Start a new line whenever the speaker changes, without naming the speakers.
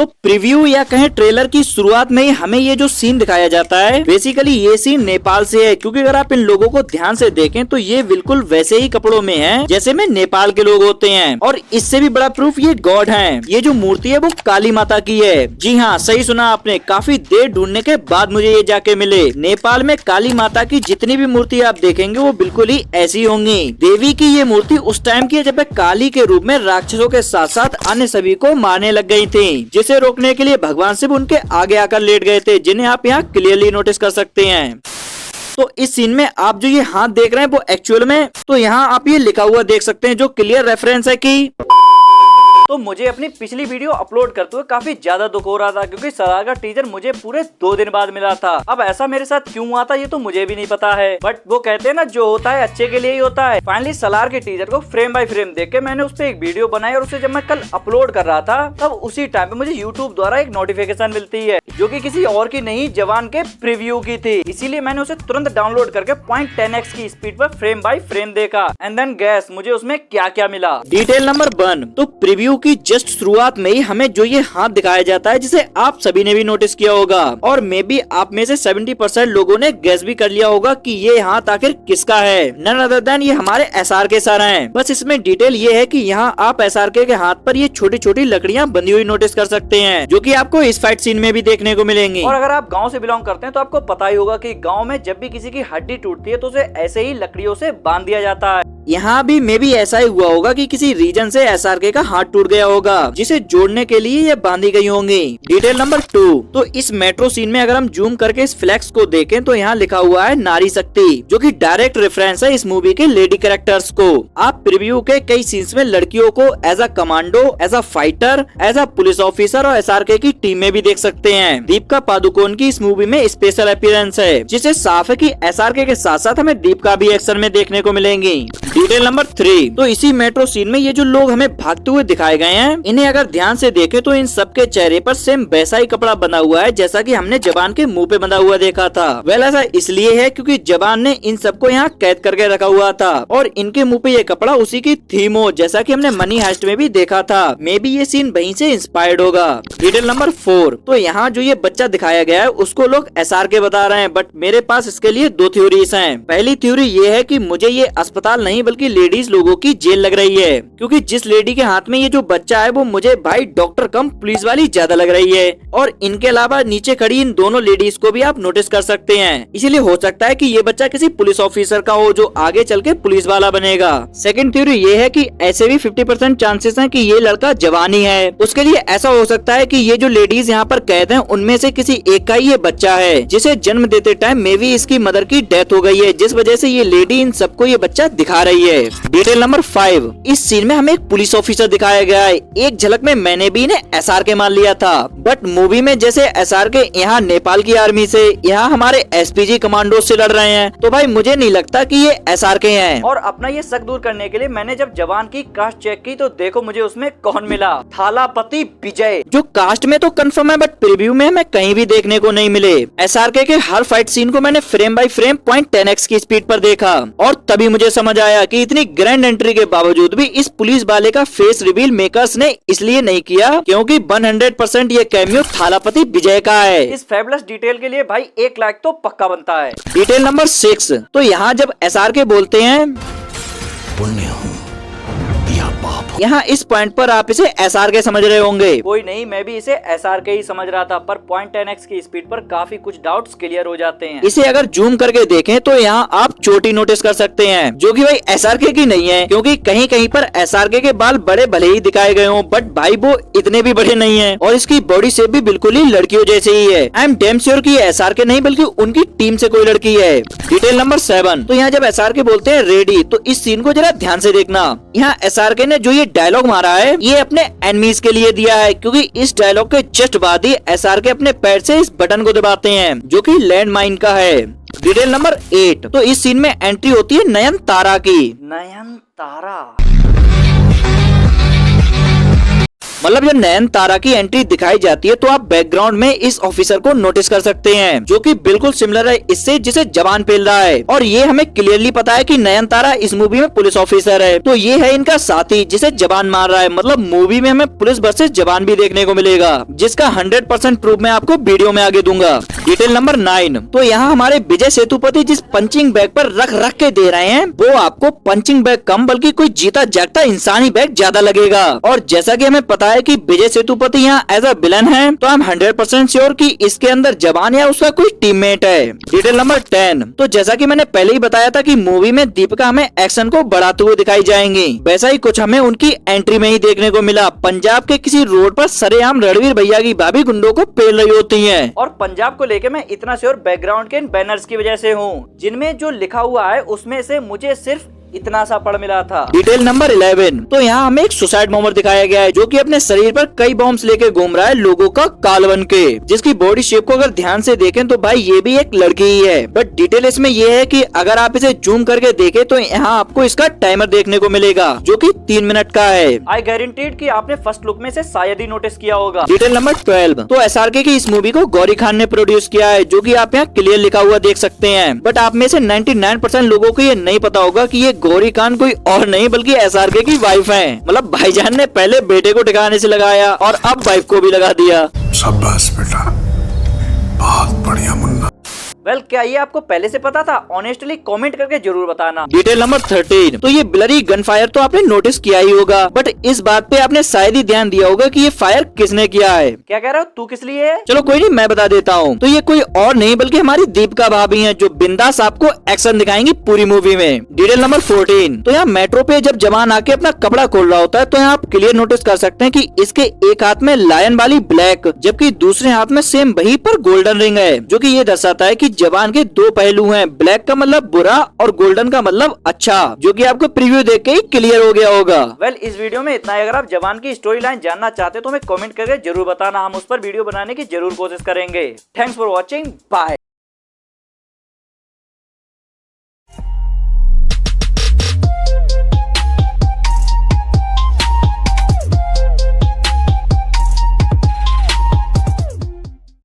तो प्रीव्यू या कहें ट्रेलर की शुरुआत में ही हमें ये जो सीन दिखाया जाता है, बेसिकली ये सीन नेपाल से है, क्योंकि अगर आप इन लोगों को ध्यान से देखें तो ये बिल्कुल वैसे ही कपड़ों में हैं जैसे में नेपाल के लोग होते हैं। और इससे भी बड़ा प्रूफ ये गॉड है। ये जो मूर्ति है वो काली माता की है। जी हाँ, सही सुना आपने, काफी देर ढूंढने के बाद मुझे ये जाके मिले। नेपाल में काली माता की जितनी भी मूर्ति आप देखेंगे वो बिल्कुल ही ऐसी होंगी। देवी की ये मूर्ति उस टाइम की है जब काली के रूप में राक्षसों के साथ साथ अन्य सभी को मारने लग गई थी, जिसे रोकने के लिए भगवान शिव उनके आगे आकर लेट गए थे, जिन्हें आप यहाँ क्लियरली नोटिस कर सकते हैं। तो इस सीन में आप जो ये हाथ देख रहे हैं वो एक्चुअल में, तो यहाँ आप ये लिखा हुआ देख सकते हैं जो क्लियर रेफरेंस है कि तो मुझे अपनी पिछली वीडियो अपलोड करते हुए काफी ज्यादा दुख हो रहा था, क्योंकि सलार का टीजर मुझे पूरे 2 दिन बाद मिला था। अब ऐसा मेरे साथ क्यों हुआ था ये तो मुझे भी नहीं पता है, बट वो कहते हैं ना जो होता है अच्छे के लिए ही होता है। फाइनली सलार के टीजर को फ्रेम बाय फ्रेम देख के मैंने उस पर एक वीडियो बनाई और उसे जब मैं कल अपलोड कर रहा था तब उसी टाइम पे मुझे यूट्यूब द्वारा एक नोटिफिकेशन मिलती है जो कि किसी और की नहीं, जवान के प्रीव्यू की थी। इसीलिए मैंने उसे तुरंत डाउनलोड करके 0.10x की स्पीड पर फ्रेम बाय फ्रेम देखा एंड देन गैस मुझे उसमें क्या क्या मिला। डिटेल नंबर 1, तो प्रीव्यू की जस्ट शुरुआत में ही हमें जो ये हाथ दिखाया जाता है जिसे आप सभी ने भी नोटिस किया होगा, और मे बी आप में से 70% लोगों ने गैस भी कर लिया होगा कि ये हाथ आखिर किसका है। नन अदर देन ये हमारे SRK सर हैं। बस इसमें डिटेल ये है कि यहाँ आप SRK के हाथ पर ये छोटी छोटी लकड़ियाँ बंधी हुई नोटिस कर सकते हैं, जो कि आपको इस फाइट सीन में भी देखने को मिलेंगी। और अगर आप गाँव से बिलोंग करते हैं तो आपको पता ही होगा कि गाँव में जब भी किसी की हड्डी टूटती है तो उसे ऐसे ही लकड़ियों से बांध दिया जाता है। यहाँ भी मे भी ऐसा ही हुआ होगा कि किसी रीजन से SRK का हाथ टूट गया होगा जिसे जोड़ने के लिए ये बांधी गई होंगी। डिटेल नंबर 2, तो इस मेट्रो सीन में अगर हम जूम करके इस फ्लैक्स को देखें तो यहाँ लिखा हुआ है नारी शक्ति, जो कि डायरेक्ट रेफरेंस है इस मूवी के लेडी कैरेक्टर्स को। आप प्रीव्यू के कई सीन्स में लड़कियों को as a commando, as a fighter, as a police officer और SRK की टीम में भी देख सकते हैं। दीपिका पादुकोण की इस मूवी में स्पेशल अपीयरेंस है, जिससे साफ है कि SRK के साथ साथ हमें दीपिका भी एक्शन में देखने को मिलेंगी। डिटेल नंबर 3, तो इसी मेट्रो सीन में ये जो लोग हमें भागते हुए दिखाए गए हैं, इन्हें अगर ध्यान से देखें तो इन सबके चेहरे पर सेम वैसा ही कपड़ा बंधा हुआ है जैसा कि हमने जवान के मुंह पे बंधा हुआ देखा था। वेल ऐसा इसलिए है क्योंकि जवान ने इन सबको यहाँ कैद करके रखा हुआ था और इनके मुंह पे ये कपड़ा उसी की थीम हो, जैसा कि हमने मनी हाइस्ट में भी देखा था। मे बी ये सीन वहीं से इंस्पायर्ड होगा। डिटेल नंबर 4, तो यहाँ जो ये बच्चा दिखाया गया है उसको लोग SRK बता रहे हैं, बट मेरे पास इसके लिए 2 थ्योरीज हैं। पहली थ्योरी ये है कि मुझे ये अस्पताल नहीं बल्कि लेडीज लोगों की जेल लग रही है, क्योंकि जिस लेडी के हाथ में ये जो बच्चा है वो मुझे भाई डॉक्टर कम पुलिस वाली ज्यादा लग रही है। और इनके अलावा नीचे खड़ी इन दोनों लेडीज को भी आप नोटिस कर सकते हैं, इसीलिए हो सकता है कि ये बच्चा किसी पुलिस ऑफिसर का हो जो आगे चल के पुलिस वाला बनेगा। सेकंड थ्योरी ये है कि ऐसे भी 50% चांसेस हैं कि ये लड़का जवान ही है। उसके लिए ऐसा हो सकता है कि ये जो लेडीज यहाँ पर कैद हैं उनमें से किसी एक का ही ये बच्चा है, जिसे जन्म देते टाइम मे भी इसकी मदर की डेथ हो गई है, जिस वजह से ये लेडी इन सबको ये बच्चा दिखा रही है। डिटेल नंबर 5, इस सीन में हमें एक पुलिस ऑफिसर दिखाया गया है। एक झलक में मैंने भी इन्हें SRK मान लिया था, बट मूवी में जैसे SRK यहाँ नेपाल की आर्मी से, यहाँ हमारे SPG कमांडो से लड़ रहे हैं, तो भाई मुझे नहीं लगता कि ये SRK हैं। और अपना ये शक दूर करने के लिए मैंने जब जवान की कास्ट चेक की तो देखो मुझे उसमें कौन मिला, थालापति विजय, जो कास्ट में तो कंफर्म है बट प्रीव्यू में हमें कहीं भी देखने को नहीं मिले। SRK के हर फाइट सीन को मैंने फ्रेम बाय फ्रेम 0.10x की स्पीड पर देखा और तभी मुझे समझ आया कि इतनी ग्रैंड एंट्री के बावजूद भी इस पुलिस वाले का फेस रिवील मेकर्स ने इसलिए नहीं किया क्योंकि 100% ये कैमियो थालापति विजय का है। इस फेबुलस डिटेल के लिए भाई 1 लाख तो पक्का बनता है। डिटेल नंबर 6, तो यहाँ जब SRK बोलते हैं पुण्य हूँ या पाप, यहाँ इस पॉइंट पर आप इसे SRK समझ रहे होंगे। कोई नहीं, मैं भी इसे SRK ही समझ रहा था, पर 0.10x की स्पीड पर काफी कुछ डाउट्स क्लियर हो जाते हैं। इसे अगर जूम करके देखें तो यहाँ आप चोटी नोटिस कर सकते हैं, जो कि भाई SRK की नहीं है, क्योंकि कहीं कहीं पर SRK के बाल बड़े भले ही दिखाए गए हों बट भाई वो इतने भी बड़े नहीं है और इसकी बॉडी शेप भी बिल्कुल ही लड़कियों जैसे ही है। आई एम डैम श्योर कि SRK नहीं बल्कि उनकी टीम से कोई लड़की है। डिटेल नंबर 7, तो यहाँ जब SRK बोलते हैं रेडी, तो इस सीन को जरा ध्यान से देखना। यहाँ SRK ने जो ये डायलॉग मारा है ये अपने एनिमीज के लिए दिया है, क्योंकि इस डायलॉग के जस्ट बाद ही SRK अपने पैर से इस बटन को दबाते हैं जो कि लैंड माइन का है। डिटेल नंबर 8, तो इस सीन में एंट्री होती है नयनतारा की। नयनतारा मतलब जब नयनतारा की एंट्री दिखाई जाती है तो आप बैकग्राउंड में इस ऑफिसर को नोटिस कर सकते हैं, जो कि बिल्कुल सिमिलर है इससे जिसे जवान पेल रहा है। और ये हमें क्लियरली पता है कि नयनतारा इस मूवी में पुलिस ऑफिसर है, तो ये है इनका साथी जिसे जवान मार रहा है। मतलब मूवी में हमें पुलिस वर्सेस जवान भी देखने को मिलेगा, जिसका 100% प्रूफ मैं आपको वीडियो में आगे दूंगा। डिटेल नंबर 9, तो यहाँ हमारे विजय सेतुपति जिस पंचिंग बैग पर रख के दे रहे हैं वो आपको पंचिंग बैग कम बल्कि कोई जीता जागता इंसानी बैग ज्यादा लगेगा। और जैसा कि हमें पता है कि विजय सेतुपति यहाँ एज अ विलन है, तो हम 100% श्योर कि इसके अंदर जवान या उसका कोई टीममेट है। डिटेल नंबर 10, तो जैसा कि मैंने पहले ही बताया था कि मूवी में दीपिका हमें एक्शन को बढ़ाते हुए दिखाई जाएंगी, वैसा ही कुछ हमें उनकी एंट्री में ही देखने को मिला। पंजाब के किसी रोड पर सरेआम रणवीर भैया की भाभी गुंडों को पेल रही होती है। और पंजाब को लेके मैं इतना श्योर बैकग्राउंड के इन बैनर्स की वजह से हूँ, जिनमें जो लिखा हुआ है उसमें से मुझे सिर्फ इतना सा पढ़ मिला था। डिटेल नंबर 11, तो यहाँ हमें एक सुसाइड बॉम्बर दिखाया गया है, जो कि अपने शरीर पर कई बॉम्ब्स लेके घूम रहा है लोगों का काल बन के, जिसकी बॉडी शेप को अगर ध्यान से देखें तो भाई ये भी एक लड़की ही है। बट डिटेल इसमें ये है कि अगर आप इसे जूम करके देखें तो यहाँ आपको इसका टाइमर देखने को मिलेगा, जो कि 3 मिनट का है। आई गारंटीड कि आपने फर्स्ट लुक में से शायद ही नोटिस किया होगा। डिटेल नंबर 12, तो SRK की इस मूवी को गौरी खान ने प्रोड्यूस किया है, जो कि आप यहाँ क्लियर लिखा हुआ देख सकते हैं। बट आप में से 99% लोगों को ये नहीं पता होगा कि ये गौरी खान कोई और नहीं बल्कि SRK की वाइफ है। मतलब भाईजान ने पहले बेटे को ठिकाने से लगाया और अब वाइफ को भी लगा दिया।
शाबाश बेटा, बहुत बढ़िया मुन्ना।
वेल, क्या ये आपको पहले से पता था? ऑनेस्टली कमेंट करके जरूर बताना। डिटेल नंबर 13, तो ये ब्लरी गन फायर तो आपने नोटिस किया ही होगा, बट इस बात पे आपने शायद ही ध्यान दिया होगा कि ये फायर किसने किया है। क्या कह रहे हो? तू किस लिए है? चलो कोई नहीं, मैं बता देता हूँ। तो ये कोई और नहीं बल्कि हमारी दीपिका भाभी है, जो बिंदास आपको एक्शन दिखाएंगी पूरी मूवी में। डिटेल नंबर 14, तो यहाँ मेट्रो पे जब जवान आके अपना कपड़ा खोल रहा होता है तो यहाँ आप क्लियर नोटिस कर सकते हैं कि इसके एक हाथ में लायन वाली ब्लैक, जबकि दूसरे हाथ में सेम वही पर गोल्डन रिंग है, जो कि ये दर्शाता है कि जवान के 2 पहलू हैं। ब्लैक का मतलब बुरा और गोल्डन का मतलब अच्छा, जो कि आपको प्रीव्यू देख के ही क्लियर हो गया होगा। वेल, इस वीडियो में इतना ही। अगर आप जवान की स्टोरी लाइन जानना चाहते हो तो हमें कमेंट करके जरूर बताना, हम उस पर वीडियो बनाने की जरूर कोशिश करेंगे। Thanks for watching, bye.